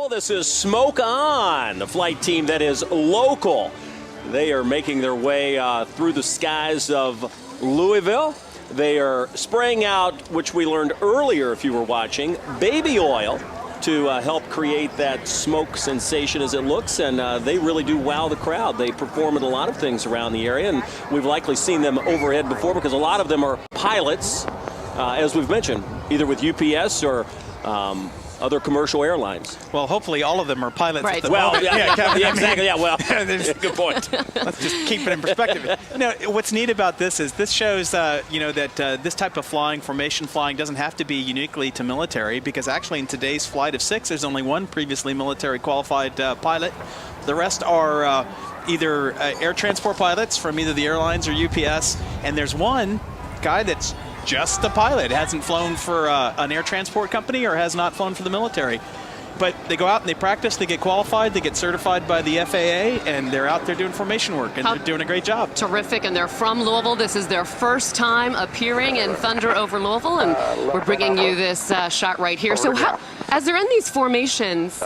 Louisville. This is Smoke On, the flight team that is local. They are making their way through the skies of Louisville. They are spraying out, which we learned earlier if you were watching, baby oil to help create that smoke sensation as it looks, and they really do wow the crowd. They perform at a lot of things around the area, and we've likely seen them overhead before because a lot of them are pilots, as we've mentioned, either with UPS or other commercial airlines. Well, hopefully all of them are pilots. Right. At the Well, moment. yeah, exactly. Yeah, well, good point. Let's just keep it in perspective. What's neat about this is this shows, that this type of flying, formation flying, doesn't have to be uniquely to military, because actually in today's flight of 6, there's only one previously military qualified pilot. The rest are either air transport pilots from either the airlines or UPS, and there's one guy that's just a pilot, hasn't flown for an air transport company or has not flown for the military. But they go out and they practice, they get qualified, they get certified by the FAA, and they're out there doing formation work, and they're doing a great job. Terrific, and they're from Louisville. This is their first time appearing in Thunder over Louisville, and we're bringing you this shot right here. So as they're in these formations,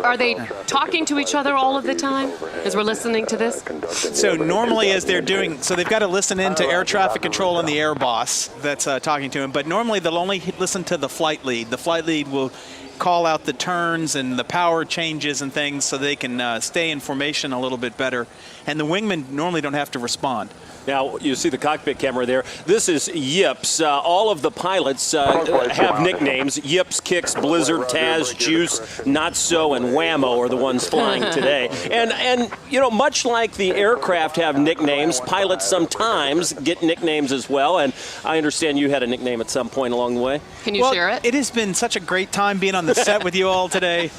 are they talking to each other all of the time as we're listening to this? So normally as they're doing, so they've got to listen in to air traffic control and the air boss that's talking to them, but normally they'll only listen to the flight lead. The flight lead will call out the turns and the power changes and things so they can stay in formation a little bit better. And the wingmen normally don't have to respond. Now, you see the cockpit camera there. This is Yips. All of the pilots have nicknames. Yips, Kicks, Blizzard, Taz, Juice, Not So, and Whammo are the ones flying today. And much like the aircraft have nicknames, pilots sometimes get nicknames as well. And I understand you had a nickname at some point along the way. Can you share it? It has been such a great time being on the set with you all today.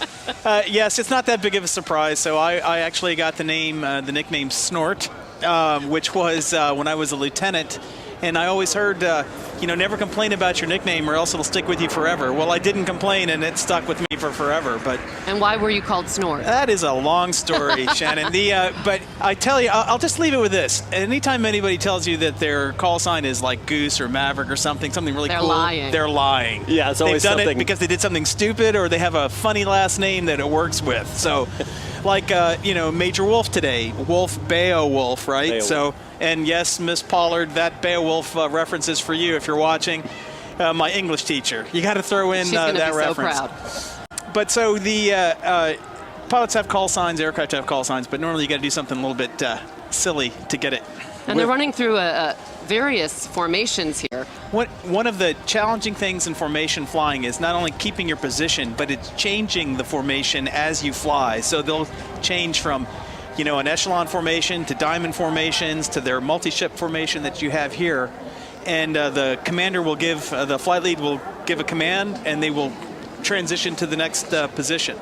Yes, it's not that big of a surprise. So I actually got the nickname Snort. Which was when I was a lieutenant, and I always heard, never complain about your nickname or else it'll stick with you forever. Well, I didn't complain, and it stuck with me for forever. And why were you called Snort? That is a long story, Shannon. But I tell you, I'll just leave it with this. Anytime anybody tells you that their call sign is like Goose or Maverick or something really cool, they're lying. Yeah, it's always They've done something. it because they did something stupid or they have a funny last name that it works with. So. Like, Major Wolf today, Wolf Beowulf, right? Beowulf. So, and yes, Miss Pollard, that Beowulf reference is for you if you're watching. My English teacher. You got to throw in that reference. So proud. But so the pilots have call signs, aircraft have call signs, but normally you got to do something a little bit silly to get it. And they're running through various formations here. One of the challenging things in formation flying is not only keeping your position, but it's changing the formation as you fly. So they'll change from, an echelon formation to diamond formations to their multi-ship formation that you have here. And the commander will give, the flight lead will give a command, and they will transition to the next position.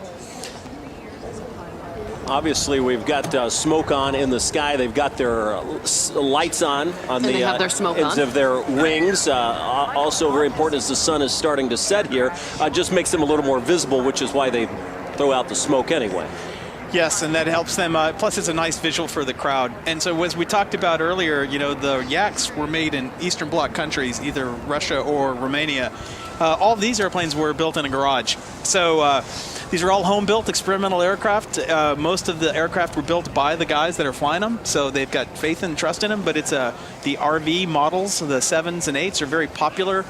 Obviously, we've got smoke on in the sky. They've got their lights on the ends of their wings. Also very important as the sun is starting to set here. Just makes them a little more visible, which is why they throw out the smoke anyway. Yes, and that helps them. Plus, it's a nice visual for the crowd. And so, as we talked about earlier, the Yaks were made in Eastern Bloc countries, either Russia or Romania. All of these airplanes were built in a garage. So these are all home-built experimental aircraft. Most of the aircraft were built by the guys that are flying them, so they've got faith and trust in them. But it's the RV models, the 7s and 8s, are very popular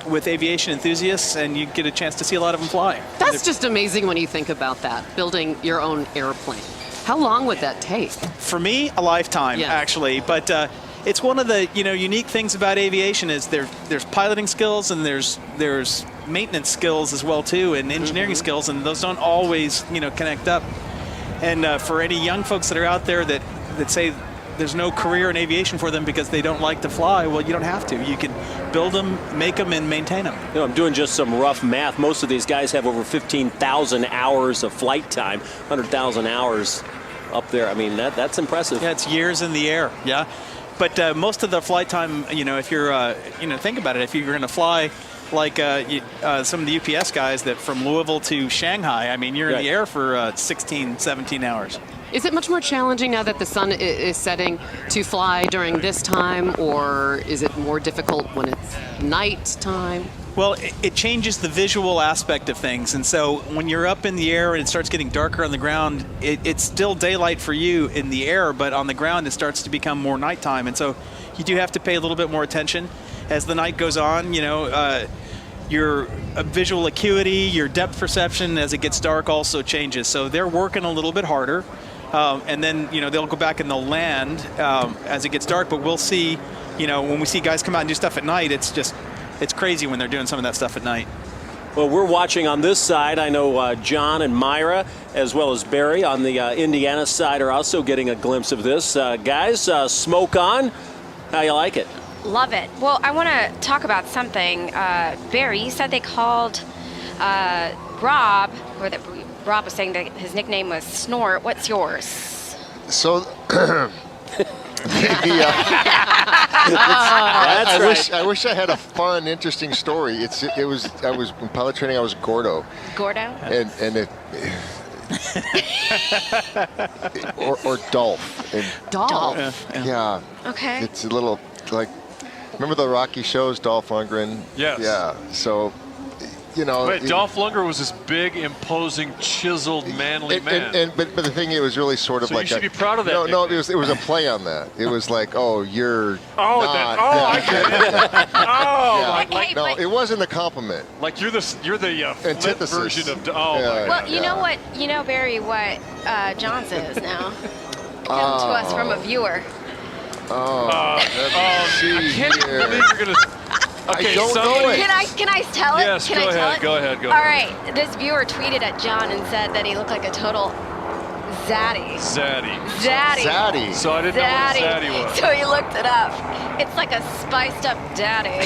with aviation enthusiasts, and you get a chance to see a lot of them fly. That's just amazing when you think about that, building your own airplane. How long would that take? For me, a lifetime, actually. But it's one of the unique things about aviation is there's piloting skills and there's maintenance skills as well too, and engineering skills, and those don't always connect up. And for any young folks that are out there that say there's no career in aviation for them because they don't like to fly, well, you don't have to. You can build them, make them, and maintain them. I'm doing just some rough math. Most of these guys have over 15,000 hours of flight time, 100,000 hours up there. I mean, that's impressive. Yeah, it's years in the air. Yeah. But most of the flight time, if you're, think about it. If you're going to fly like some of the UPS guys that from Louisville to Shanghai, I mean, you're in the air for 16, 17 hours. Is it much more challenging now that the sun is setting to fly during this time, or is it more difficult when it's night time? Well, it changes the visual aspect of things. And so when you're up in the air and it starts getting darker on the ground, it's still daylight for you in the air, but on the ground it starts to become more nighttime. And so you do have to pay a little bit more attention as the night goes on. Your visual acuity, your depth perception as it gets dark also changes. So they're working a little bit harder. And then, they'll go back and they'll land as it gets dark. But we'll see, when we see guys come out and do stuff at night, it's crazy when they're doing some of that stuff at night. Well, we're watching on this side. I know John and Myra, as well as Barry on the Indiana side, are also getting a glimpse of this. Guys, smoke on. How you like it? Love it. Well, I want to talk about something. Barry, you said they called Rob, or that Rob was saying that his nickname was Snort. What's yours? So, I wish I had a fun, interesting story. I was in pilot training. I was Gordo. Gordo. And it. or Dolph. Dolph. Yeah. Okay. It's a little like, remember the Rocky shows, Dolph Lundgren? Yes. Yeah. So, Wait, Dolph Lundgren was this big, imposing, chiseled, manly man. But the thing, it was really sort of so like you should be proud of that. No, it was a play on that. It was like, oh, you're I get it. Oh, Hey, no, but- it wasn't a compliment. like you're the flip Antithesis. version of. Well, you know what? Barry, what John says now. Come to us from a viewer. See can't here. believe you're gonna. Okay, I don't know somebody- it. Can I tell it? Yes, Can go I tell ahead, it? go ahead. All right. This viewer tweeted at John and said that he looked like a total zaddy. Zaddy. So I didn't know what zaddy was. So he looked it up. It's like a spiced up daddy.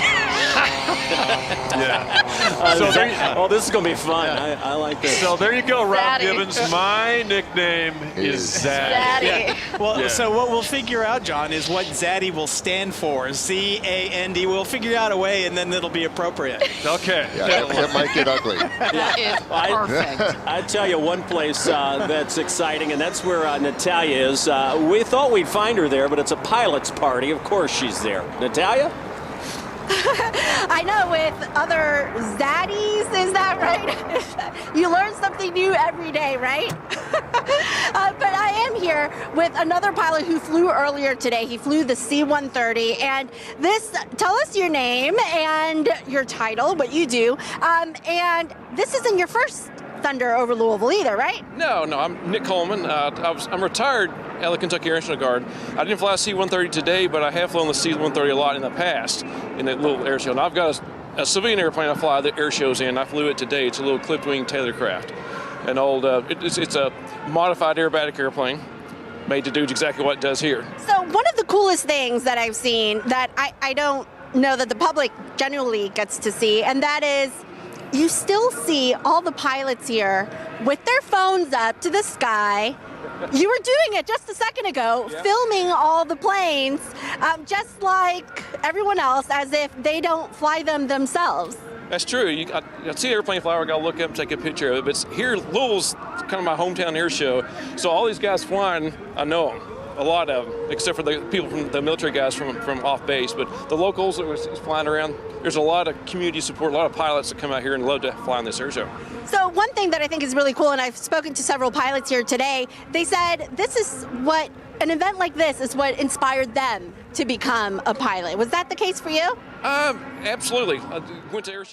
Yeah. So there you, This is going to be fun. I like this. so there you go, Rob Zaddy. Gibbons. My nickname is Zaddy. Daddy. Well, Yeah. so what we'll figure out, John, is what Zaddy will stand for. ZAND. We'll figure out a way, and then it'll be appropriate. Okay. Yeah, it might get ugly. That is perfect. I tell you one place that's exciting, and that's where Natalia is. We thought we'd find her there, but it's a pilot's party. Of course she's there. Natalia? I know, with other zaddies, is that right? You learn something new every day, right? But I am here with another pilot who flew earlier today. He flew the C-130, and tell us your name and your title, what you do, and this isn't your first Thunder over Louisville either, right? No, I'm Nick Coleman. I'm retired at the Kentucky Air National Guard. I didn't fly a C-130 today, but I have flown the C-130 a lot in the past in that little air show. And I've got a civilian airplane I fly the air shows in. I flew it today. It's a little clipped-wing Taylor craft. An old, it's a modified aerobatic airplane made to do exactly what it does here. So one of the coolest things that I've seen that I don't know that the public generally gets to see, and that is you still see all the pilots here with their phones up to the sky. You were doing it just a second ago, filming all the planes, just like everyone else, as if they don't fly them themselves. That's true. I see the airplane flyer, I got to look up and take a picture of it. But here, Louisville's kind of my hometown air show. So all these guys flying, I know them. A lot of them, except for the people from the military guys from off base. But the locals that was flying around, there's a lot of community support, a lot of pilots that come out here and love to fly on this air show. So one thing that I think is really cool, and I've spoken to several pilots here today, they said this is what, an event like this is what inspired them to become a pilot. Was that the case for you? Absolutely. I went to air show.